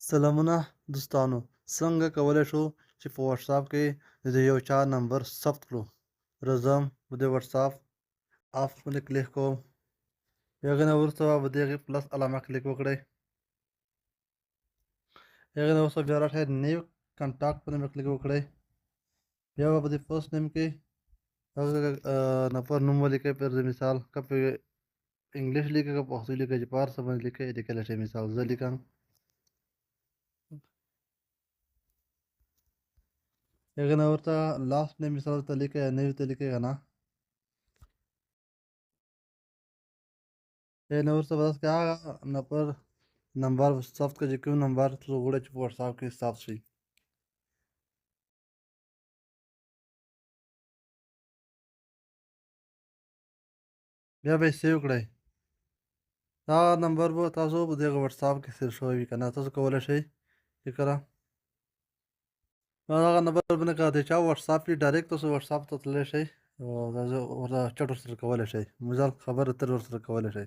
سلامونه دوستانو، څنګه کولی شو چې په واتساپ کې د یو چا نمبر ثبت کړو. راځم په دې واتساپ اپ باندې کلیک کوم. هغې نه وروسته به د هغې پلس علامه کلیک وکړئ. هغې نه وروسته بیا راشئ نیو کنټاکټ باندې به کلیک وکړئ. بیا به په دې فرست نیم کې هغه نفر نوم ولیکئ. پر مثال که په انګلیش لیکئ که پښتو لیکئ چې په هر څه باندې لیکئ لیکلی شئ. مثال زه لیکم هغې نه ورته لاست نیم مثال ورته لیکئ یا نوي ته لیکئ که نه. هغې نه وروسته به داسې که هغه نفر نمبر ثبت کړه چې کوم نمبر تاسو غواړئ چې په واتساپ کې ثبت شي. بیا به یې سیو کړئ. دا نمبر به تاسو په دغه واتساپ کې سیو شوی وي که نه. تاسو کولی شئ چې کله هغه نمبر باندې که د چا واتساپ وي ډایرکټ تاسو واتساپ ته تللی شئ او ورته چټ ورسره کولی شئ. مثال خبرې اترې ورسره کولی شئ.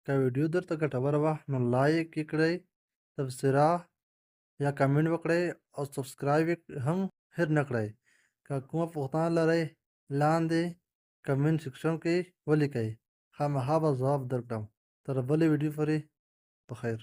که ویډیو درته ګټوره وه نو لایک یې کړئ، تبصره یا کمنټ وکړئ او سبسکرایب یې هم هېر نه کړئ. که کومه پوښتنه لرئ لاندې کمنټ سیکشن کې ولیکئ، خامخا به ځواب درکړم. تر بلې ویډیو پورې په خیر.